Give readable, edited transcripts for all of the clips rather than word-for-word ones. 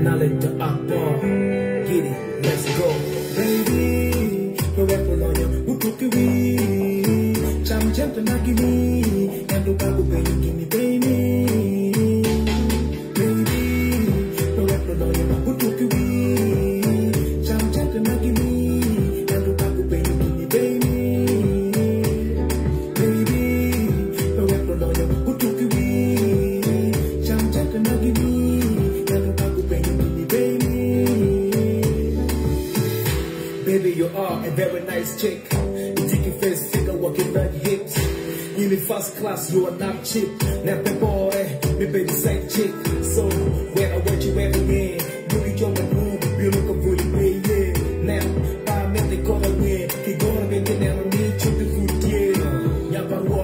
Rapknowledge the Acoli. Get it, let's go. Baby, forever on you, who took you? Cham cham to not give me, and the Bible baby, give me baby. Baby, forever on you, who took you? Cham cham to not give me, and the Bible baby, give me baby. Baby, forever on you, who took you? Cham cham to not give me. Baby, you are a very nice chick. You take your face, figure, walking like hips. You in first class, you are not cheap. Never boy, me baby side chick. So, when I watch you every day, you be your room, you look a really way, yeah. Now, I met the call away. Keep going, baby, never need you to food, yeah. Nyapaco,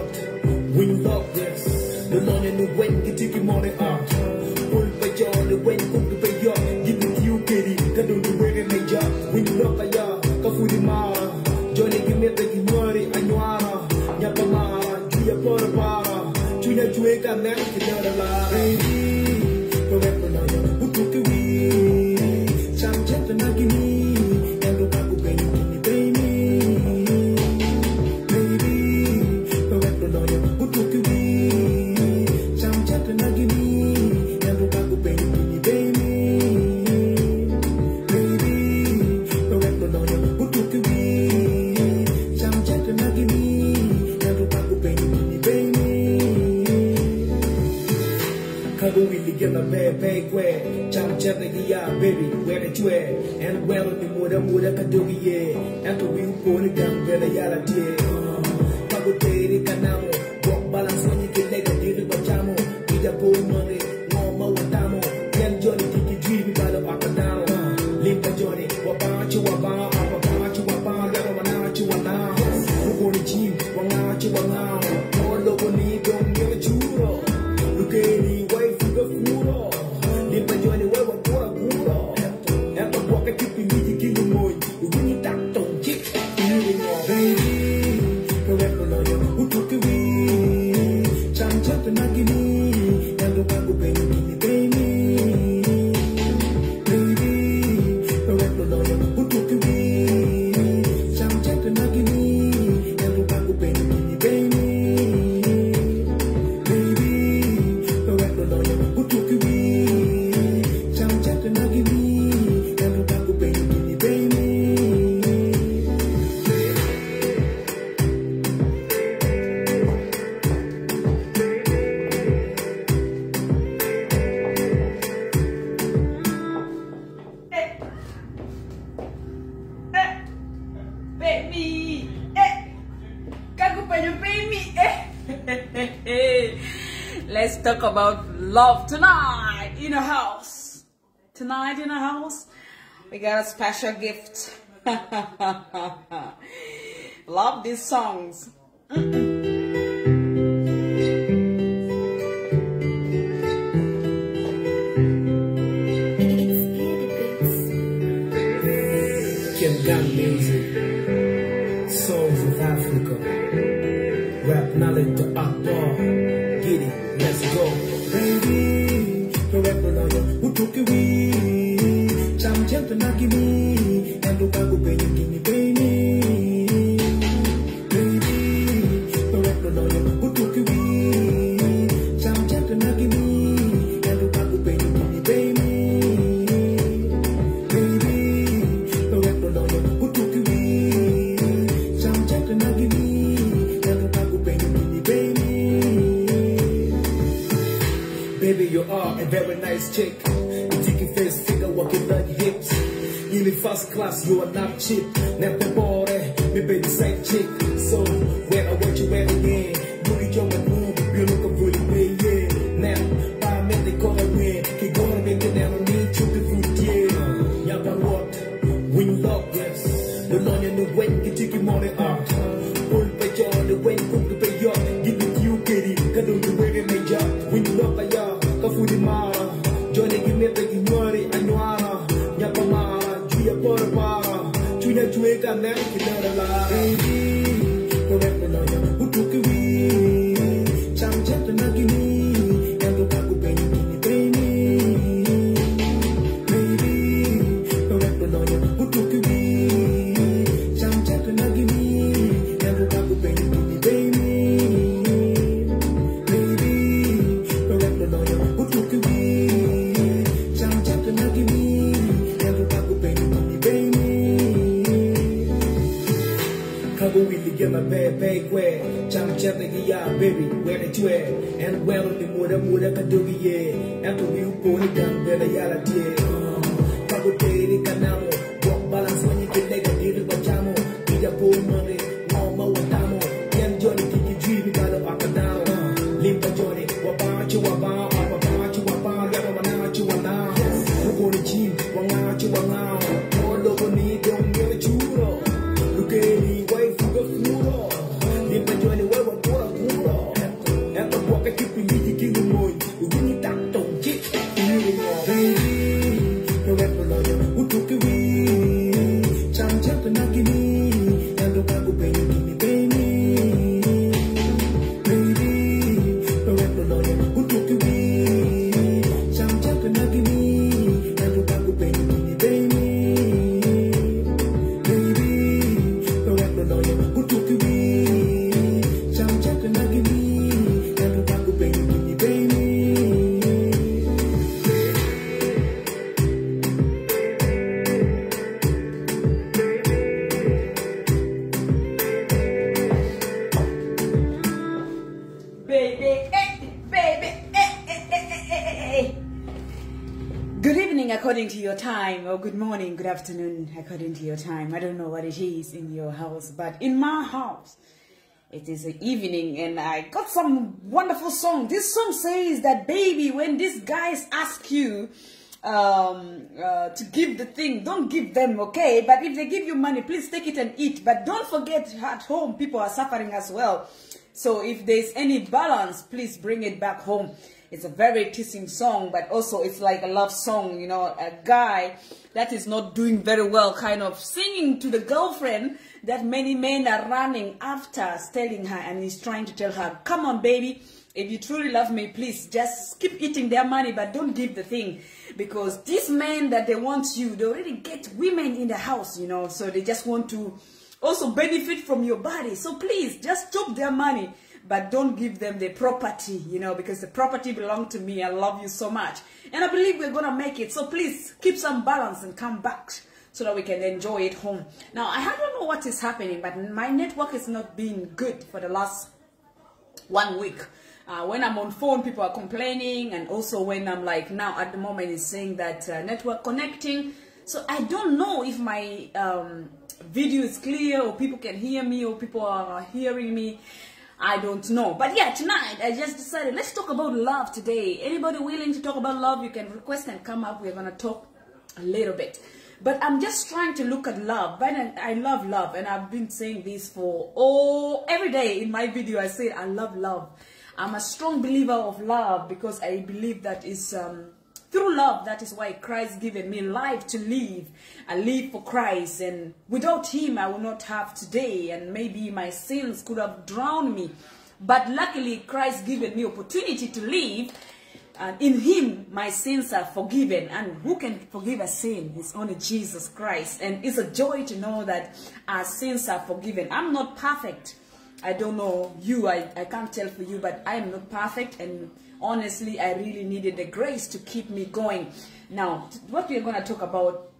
when you love this. The money, the when you take your money out. Pull by your, the when you cook the your. Give it to you, kitty. Can do the way they make job. When you love by your. Kafudimara, Johnny give me the Kimori, Anuara, Nyapamara, Julia Porabara, Julia Juega, American Yadala, baby, forever now, who took you? Cham Cham to Nagini, and the Babu baby, baby, baby, forever now, who took you? Cham Cham to Nagini, and the Babu baby, baby. Really get a bad where Cham Cham baby, where the twin and well the Muda can do yeah, and to be born again, where the Yara dear. Pago Terry Canamo, walk balance when you can make a deal with Jamo, with a bull money, more Watamo, then Johnny Tiki dream by the Acadano, Limpa Johnny, Wabachi Waba, Wabachi Waba, Yaramanachi Wana, Ugoni Chief, Wangachi Wana, all over me, don't give a churro. Look at me. Let's talk about love tonight in a house. Tonight in a house, we got a special gift. Love these songs. Kim Gun music, songs of Africa, Rapknowledge the Acoli. Get it, let's go. Baby, forever now, who took you? Cham Cham to not give me, and the Bible baby, give me baby. Baby, forever now, who took you? Cham Cham to not give me, and the Bible baby, give me baby. Baby, forever now, who took you? Cham Cham to not give me, and the Bible baby, give me baby. Baby, you are a very nice chick. You take your face, figure, walking like hips. You in first class, you are not cheap. Never boy, me baby side chick. So, when I watch you every day, you be your room, you look a really way, yeah. Now, I met the call away. Keep going, baby, never need you to food, yeah. Nyapaco, when you love this. The money and the when you take your money out. Pull by your, the when you cook the pay your. Give it to you, kitty. Can do the way they make job. When you love by your. Kafudimara, Johnny give me the Kimori, Anuara, Nyapamara, Julia Porabara, Julia Juega, American Yadala, baby, forever now, who took you? Cham Cham to Nagini, and the Babu baby, baby, baby, where the twelve, and well on the Muda Kadogi, yeah, and to you, Pony Gun, Bella Yara, dear. Kago Day, Kanamo, walk balance when you can make a deal with Jamo, Ida Pool Money, Mama Watamo, Yan Johnny, Kiki Dream, got a Bacadao, Limpa Johnny, Wabachu, Wabachu, Yamanachu, Wana, Wugoni Chin, Wangachu, Wana, all over me, don't get a churro. Look at me, wife, you got fluoro. Limpa Johnny, where we're going, and the walk, I keep me, King Moon, you really don't get baby. No weapon, who took away? Cham Cham Nagini, and the Wago baby, baby. Baby, no weapon, who took away? Cham Cham Nagini, and the Wago baby, baby. Baby, no weapon, who took away? Cham Cham Nagini, and the Wago baby, baby. Good evening according to your time, or good morning, good afternoon according to your time. I don't know what it is in your house, but in my house, it is the evening and I got some wonderful song. This song says that, baby, when these guys ask you to give the thing, don't give them, okay? But if they give you money, please take it and eat. But don't forget, at home, people are suffering as well. So if there's any balance, please bring it back home. It's a very teasing song, but also it's like a love song, you know, a guy that is not doing very well, kind of singing to the girlfriend that many men are running after, telling her, and he's trying to tell her, come on, baby, if you truly love me, please just keep eating their money, but don't give the thing. Because these men that they want you, they already get women in the house, you know, so they just want to also benefit from your body. So please, just chop their money, but don't give them the property, you know, because the property belongs to me. I love you so much. And I believe we're going to make it. So please keep some balance and come back so that we can enjoy it home. Now, I don't know what is happening, but my network has not been good for the last 1 week. When I'm on phone, people are complaining. And also when I'm like now at the moment, it's saying that network connecting. So I don't know if my video is clear or people can hear me or people are hearing me. I don't know. But yeah, tonight I just decided, let's talk about love today. Anybody willing to talk about love, you can request and come up. We're going to talk a little bit. But I'm just trying to look at love. But I love love. And I've been saying this for every day in my video. I say I love love. I'm a strong believer of love because I believe that is through love, that is why Christ given me life to live. I live for Christ, and without him I would not have today, and maybe my sins could have drowned me. But luckily Christ given me opportunity to live, and in him my sins are forgiven. And who can forgive a sin? It's only Jesus Christ. And it's a joy to know that our sins are forgiven. I'm not perfect. I don't know you, I can't tell for you, but I am not perfect, and honestly, I really needed the grace to keep me going. Now, what we're going to talk about,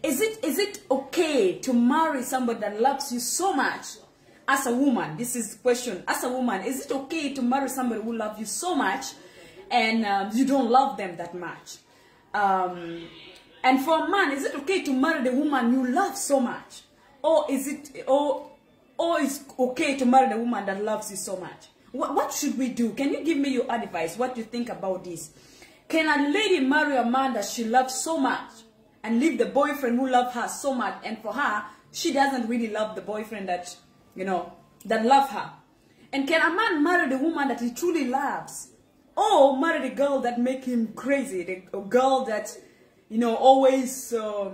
is it okay to marry somebody that loves you so much as a woman? This is the question. As a woman, is it okay to marry somebody who loves you so much and you don't love them that much? And for a man, is it okay to marry the woman you love so much? Or is it, or it's okay to marry the woman that loves you so much? What should we do? Can you give me your advice? What do you think about this? Can a lady marry a man that she loves so much and leave the boyfriend who loves her so much, and for her, she doesn't really love the boyfriend that, you know, that loves her? And can a man marry the woman that he truly loves? Or marry the girl that make him crazy? The girl that, you know, always, the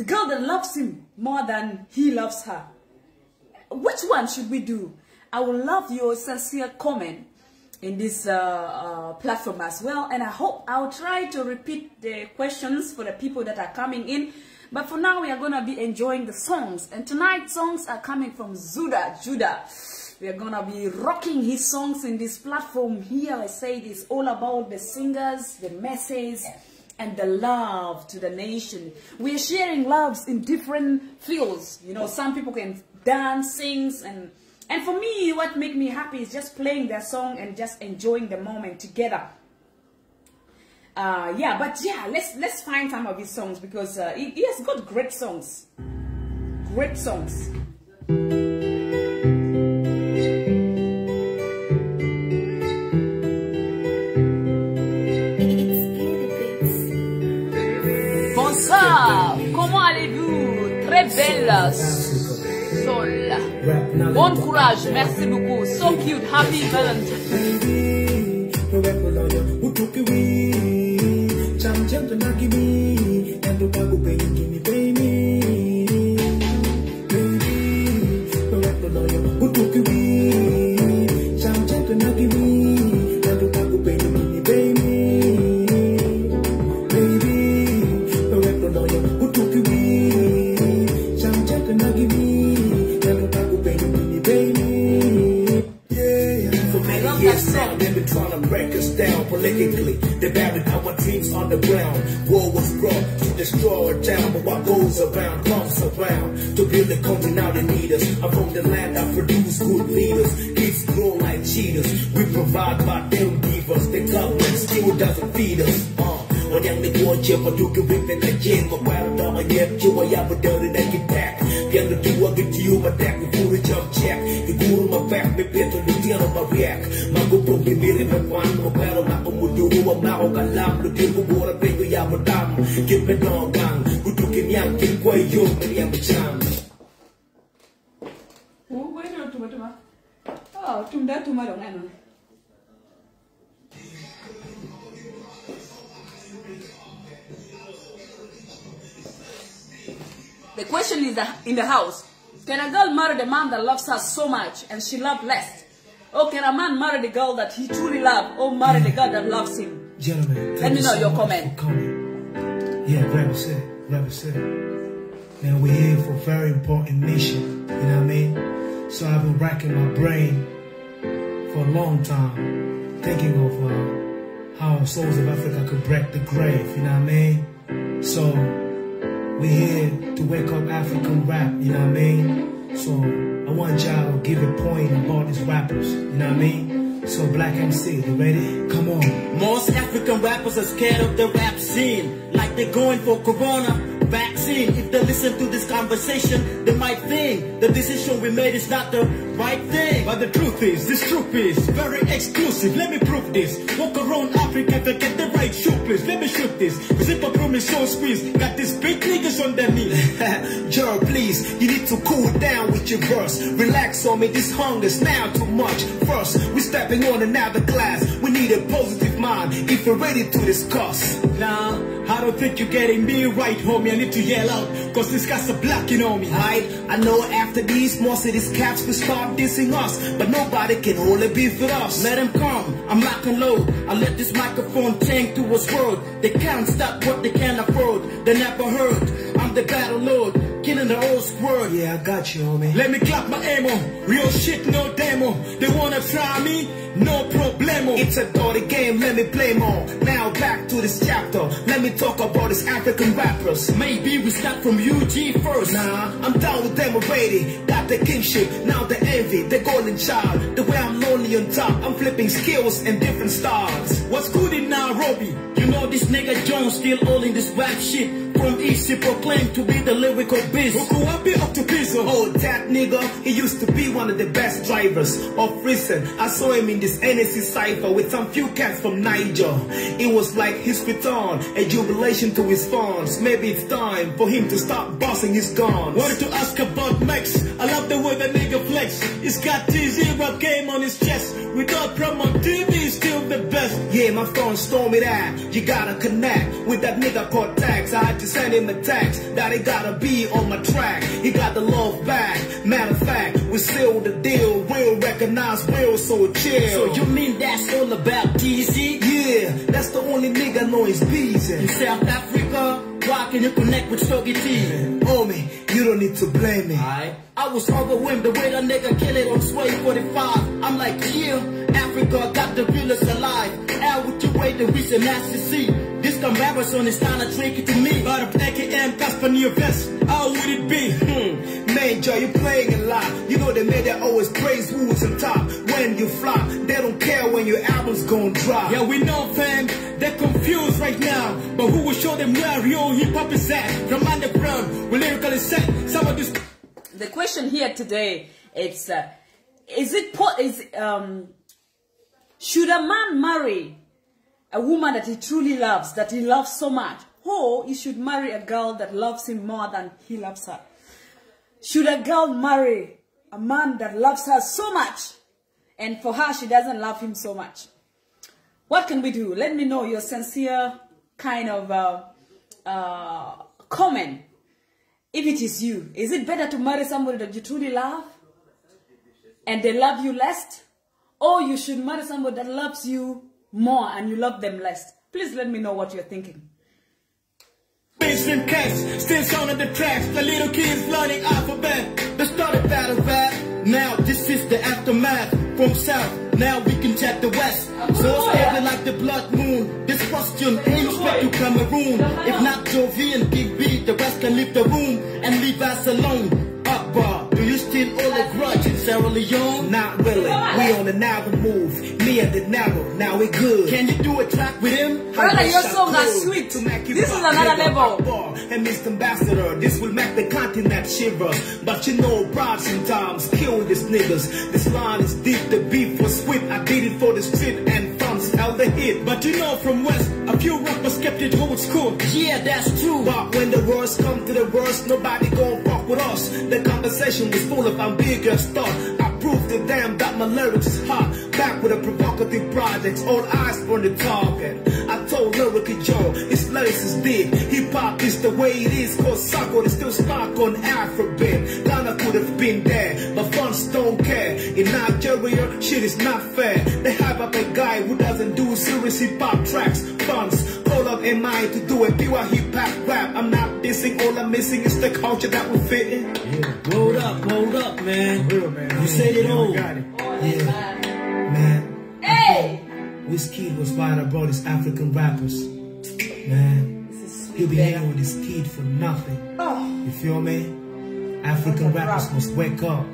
girl that loves him more than he loves her? Which one should we do? I would love your sincere comment in this platform as well. And I hope I'll try to repeat the questions for the people that are coming in. But for now, we are going to be enjoying the songs. And tonight's songs are coming from Judah. We are going to be rocking his songs in this platform here. I say it is all about the singers, the message, and the love to the nation. We are sharing loves in different fields. You know, some people can dance, sing, and And for me, what makes me happy is just playing their song and just enjoying the moment together. Yeah, but yeah, let's find some of his songs, because he has got great songs. Great songs. Bonsoir, comment allez-vous? Très belle sol. Bon courage, merci beaucoup. So cute, happy Valentine's. Politically, they buried our dreams on the ground. War was brought to destroy a town, but what goes around comes around. To build a country now they need us. I'm from the land that produce good leaders. Kids grow like cheaters. We provide, but they don't give us. The government still doesn't feed us. On young nigga watch you for doing whipping the gym. But while dog I get you, I have a dirty naked back. Get to do what get you, but that before the jump check. The guru my back, me better the deal on my react. My go from the mirror, my one, my battle, my umudu, I'm now on Galam, the deal with water, big, we have a dam. Give me no gang, who took him young, keep quiet, you, and you have a chance. Oh, wait a minute. Oh, Tumda Tumado. The question is in the house, can a girl marry the man that loves her so much and she loves less? Or can a man marry the girl that he truly loves, or marry the girl that loves him? Gentlemen, let me know your comment. Yeah, Rabbi said. Now we're here for a very important mission, you know what I mean? So I've been racking my brain for a long time, thinking of how Souls of Africa could break the grave, you know what I mean? So we're here to wake up African rap, you know what I mean? So I want y'all to give a point about these rappers, you know what I mean? So Black MC, you ready? Come on. Most African rappers are scared of the rap scene, like they're going for corona vaccine. If they listen to this conversation, they might think the decision we made is not the right thing. But the truth is, this truth is very exclusive. Let me prove this. Walk around Africa to get the right shoe, please. Let me shoot this. Cause if I promise so squeeze, got these big niggas on their knees. Joe, please, you need to cool down with your verse. Relax on me, this hunger's now too much. First, we're stepping on another class. We need a positive mind if you're ready to discuss. Nah, I don't think you're getting me right, homie. I need to yell out, cause this guy's a black, you know me. I know after these, most of these cats will start dissing us, but nobody can hold a beef with us. Let them come, I'm lock and load. I let this microphone change to a sword. They can't stop what they can't afford. They never heard, I'm the battle lord, killing the old squirrel. Yeah, I got you, homie. Let me clap my ammo, real shit, no demo. They wanna try me, no problemo. It's a dirty game, let me play more. Now back to this chapter, let me talk about these African rappers. Maybe we start from UG first. Nah, I'm down with them already. Got the kingship, now the envy, the golden child. The way I'm lonely on top, I'm flipping skills and different styles. What's good in Nairobi? You know this nigga Jones still holding this rap shit. From East, he proclaimed to be the lyrical beast. Oh, that nigga, he used to be one of the best drivers of prison. I saw him in this NSC cypher with some few cats from Niger. It was like his return, a jubilation to his fans. Maybe it's time for him to stop bossing his guns. Wanted to ask about Max. I love the way the nigga flex. He's got TZ rap game on his chest. Without promo TV, he's still the best. Yeah, my fans told me that you gotta connect with that nigga called Tax. I had to send him a text that he gotta be on my track. He got the love back. Matter of fact, we sealed the deal. Real recognize real, so chill. So you mean that's all about TZ? Yeah, that's the only nigga I know is busy. In South Africa, why can you connect with Stogie T? Homie, you don't need to blame me. I was overwhelmed the way that nigga kill it on Sway 45. I'm like, yeah, Africa got the realest alive. How would you wait the recent as to see? This comparison is kinda tricky to me. But I'm AKM Casper New Vest, how would it be? danger, you're playing a lot. You know the media always praise who's on top. When you flop, they don't care when your album's gonna drop. Yeah, we know, fam, they're confused right now. But who will show them where real hip-hop is at? From underground, we lyrically set some of this. The question here today is should a man marry a woman that he truly loves, that he loves so much, or he should marry a girl that loves him more than he loves her? Should a girl marry a man that loves her so much, and for her she doesn't love him so much? What can we do? Let me know your sincere kind of comment. If it is you, is it better to marry somebody that you truly love and they love you less, or you should marry somebody that loves you more and you love them less? Please let me know what you're thinking. Mainstream cats, still sounding the tracks. The little kids learning alphabet. They started battle rap. Now this is the aftermath. From south, now we can tap the west. So heavy like the blood moon. This question aims straight to Cameroon. If not Jovian, Big B, the rest can leave the room and leave us alone. Akbar, do you still hold a grudge in Sierra Leone? Not really, we on the narrow move. Me and the narrow, now we good. Can you do a track with him? Brother, your song is sweet. This is another level. And Mr. Ambassador, this will make the continent shiver. But you know, pride sometimes kill these niggas. This line is deep, the beef was sweet. I did it for the street and funds held the hit. But you know, from West, a few rappers kept it old school. Yeah, that's true. But when the worst come to the worst, nobody gon' fuck with us. The conversation was full of ambiguous thought. I proved to them that my lyrics is hot. Back with a provocative projects, all eyes on the target. I told Lyrical Joe, his lyrics is deep. Hip-hop is the way it is, cause Sako is still stuck on alphabet. Ghana could have been there, but funds don't care. In Nigeria, shit is not fair. They hype up a guy who doesn't do serious hip-hop tracks. Funds, call up in mind to do a pure hip-hop rap. I'm not dissing, all I'm missing is the culture that we fit in. Yeah, hold up, man. Real, man. You said it all. Got it. Yeah, man. Hey! Wizkid was right about his African rappers. Man, he'll be hanging with this kid for nothing. Oh. You feel me? African rappers must wake up.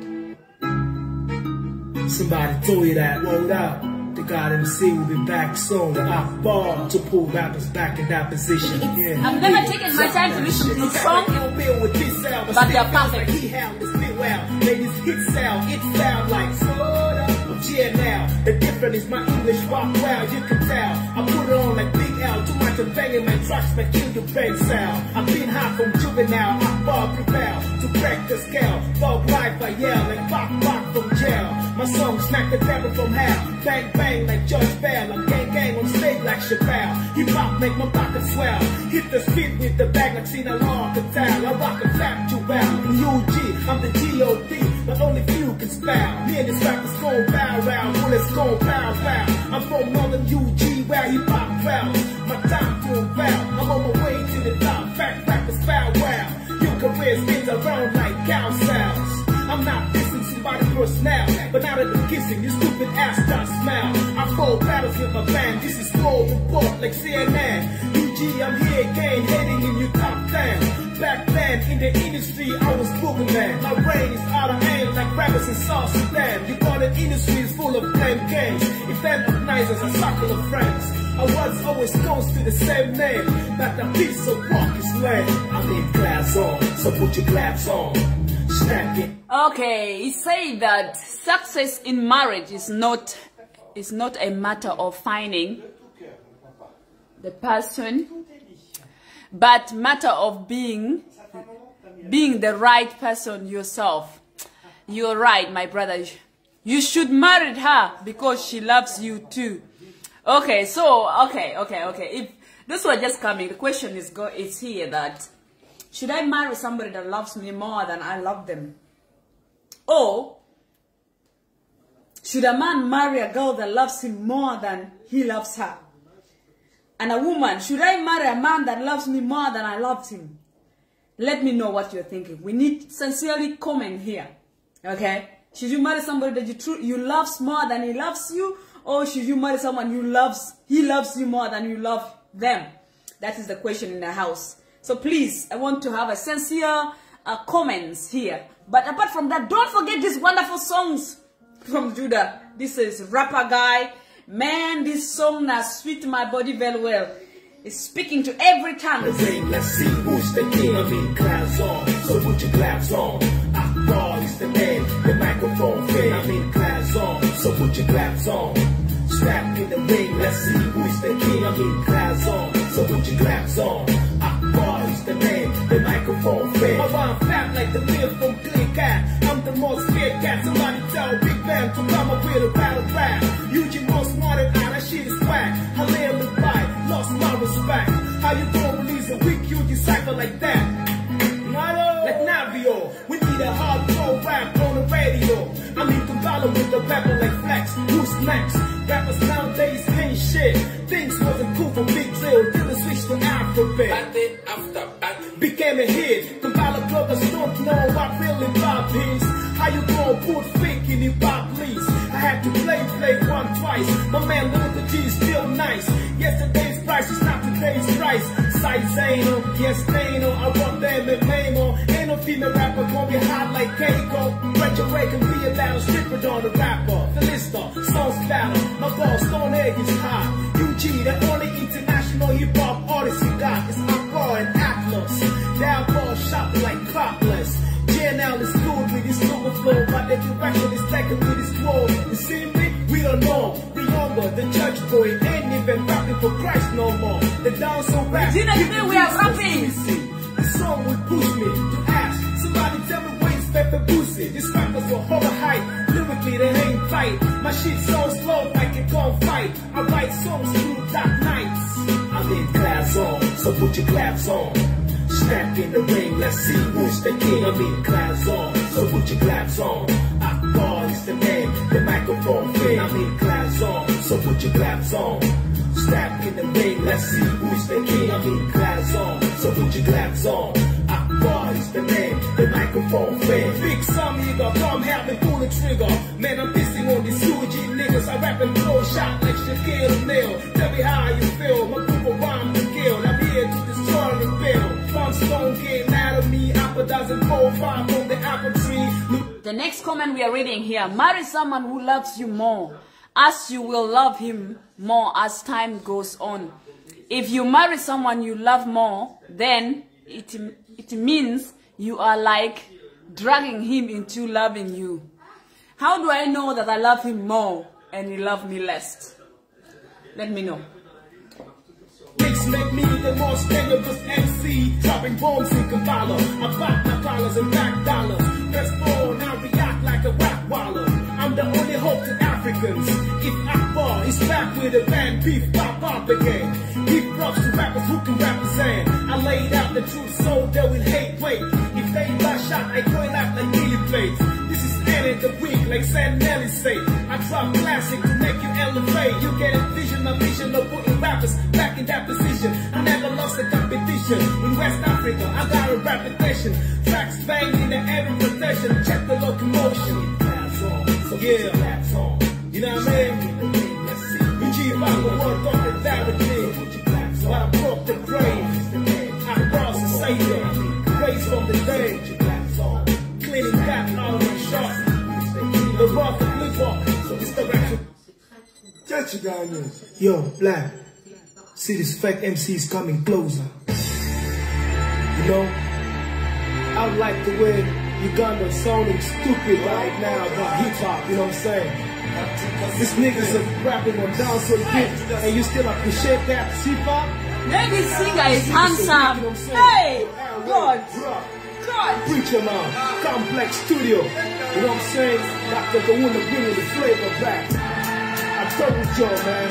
Somebody told you that, word up. The God MC will be back soon. Akbar to pull rappers back in that position. Yeah. I'm gonna take my time to listen to this song, but they're perfect. Ladies hit sound, it sound like soda. Yeah, now the difference is my English rock wow, you can tell. I put it on like Big L, too much of banging my tracks make kill the brain sound. I've been hot from juvenile, Akbar prevail to break the scale. Thug life I yell and pop from jail. My song smack the devil from hell. Bang bang like George Bell. I'm gang on stage like Chappelle. Hip hop make my pocket swell. Hit the street with the bag like Cena Law can tell. I rock a fat you well. In UG, I'm the G.O.D. but only few can spell. Me and this rappers gon' bow wow, bullets gon' bow wow. I'm from northern UG where hip hop dwells. My time to unveil. I'm on my way to the top. Fat rappers bow wow. Your career spins around like cow cells. I'm not dissing somebody for a smell, but now that I'm kissing, your stupid ass don't smell. I fall battles with my band, this is full report like CNN. UG, I'm here again, heading in your top 10. Back then, in the industry, I was boogeyman. My brain is out of hand like rappers in South Sudan. You got an industry is full of blame games. If them organizers a circle of friends. I was always goes to the same name, but the piece of rock is lame. I need glass on, so put your glass on. Okay, he said that success in marriage is not a matter of finding the person, but matter of being the right person yourself. You're right, my brother. You should marry her because she loves you too. Okay, so okay. If this was just coming, the question is here that. Should I marry somebody that loves me more than I love them? Or should a man marry a girl that loves him more than he loves her? And a woman, should I marry a man that loves me more than I loved him? Let me know what you're thinking. We need sincerely comment here. Okay? Should you marry somebody that you love more than he loves you? Or should you marry someone he loves you more than you love them? That is the question in the house. So please, I want to have a sincere comments here. But apart from that, don't forget these wonderful songs from Judah. This is Rapper Guy. Man, this song has sweet my body very well. It's speaking to every tongue. Let's see who's the king. I mean, clouds on, so put your gloves on. Acoli is the man, the microphone fan. I mean, clouds on, so put your gloves on. Strap in the ring, let's see who's the king. I mean, clouds on, so put your gloves on. Acoli is the man, the microphone fan. My rhyme fat like the live from Clear Cat. I'm the most scared cat. Somebody tell Big Bang to come up with a battle rap. Eugene most wanted out, that shit is whack. I live the fight. Lost my respect. How you gonna release a weak you decipher like that? Like Navio, we need a hardcore rap on the radio. I mean, Kampala with the rapper like Flex. Who's next? Rappers nowadays ain't shit. Things wasn't cool for Big Deal till they switched to alphabet. Became a hit. Kampala brothers don't know what really pop is. How you gonna put fake in hip hop leads? I had to play one twice. My man Little G is still nice. Yesterday's price is not today's price. Size ain't no, yes they know. I want them and name on. Ain't no female rapper gonna be hot like Keiko. Rachel Ray can be a battle stripper on the rapper. Philista, songs battle. My ball Stone Egg is hot. UG, the only international hip hop artist you got is Acoli and Atlas. Downfall shot like Clopless. JNL is good with his super flow, but the direction is taken with his clothes. You see me? We don't know. Remember, the church boy ain't even rapping for Christ no more. The dance so rap. We are rapping. This song will push me to ask. Somebody tell me where is Pepper Boosie. These rappers are hover height. Lyrically, they ain't tight. My shit so slow, like it can't fight. I write songs through dark nights. I'm in class on, so put your claps on. Step in the ring, let's see who's the king. I mean, claps on, so put your claps on. Acoli is the man, the microphone fan. I mean, claps on, so put your claps on. Step in the ring, let's see who's the king. I mean, claps on, so put your claps on. Acoli is the man, the microphone fan. Big some nigga, come help me pull the trigger. Man, I'm pissing on these UG niggas. I rap and blow shot like Shaquille O'Neal. Tell me how you feel, my group of rhyme to kill. I'm here to destroy and rebuild. Don't get mad at me. Apple doesn't fall far from the apple tree. The next comment we are reading here: marry someone who loves you more, as you will love him more as time goes on. If you marry someone you love more, then it means you are like dragging him into loving you. How do I know that I love him more and he loves me less? Let me know. Make me the most dangerous MC, dropping bombs in Kampala. I pop my dollars and back dollars. Press forward, now react like a rap waller. I'm the only hope to Africans. If Akbar is back with a band, beef pop up again. He props to rappers who can represent. I laid out the truth so they will hate wait. If they rush out, I go out like Billy plates. This is end of the week, like Sam Nelly say. I drop classic to make you elevate. You get a vision of putting rappers back in that position. I never lost a competition. In West Africa, I got a reputation. Tracks bang in the every rotation. Check the locomotion. Yeah, you know what I mean? We keep out the work on the directly. But I broke the grave. I crossed the Savior. Grace from the dead. Cleaning that out of the shot. The rock and flip walk. So it's the record. Yo, Black. See this fake MCs coming closer. You know, I like the way Uganda sounding stupid right now about hip hop, you know what I'm saying? These niggas are rapping on dancehall beat, and you still appreciate that hip hop? Maybe singer is handsome. Hey, God. Preacher man, Complex Studio. You know what I'm saying? Dr. Gawuna bringing the flavor back. I told y'all, man.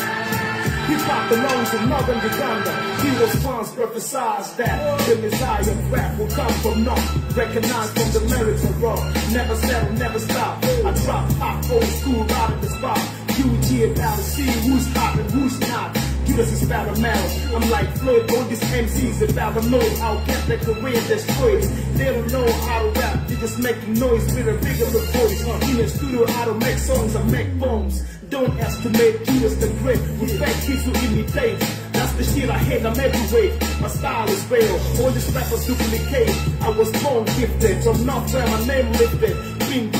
Hip hop belongs in northern Uganda. He was once prophesied that the Messiah of rap will come from north. Recognized from the merits of rock. Never settle, never stop. I drop hot old school right in the spot. UG about to see who's hot and who's not. Judas is about a mouse. I'm like Floyd, all these MCs about to know how get their career destroyed. They don't know how to rap, they just making noise with a bigger voice. In the studio, how to make songs and make bones. Don't estimate Judas the Great with fake kids who imitate. That's the shit I hate, I'm heavyweight. My style is real, all these rappers duplicate. I was born gifted, so I'm not where my name lifted. Green,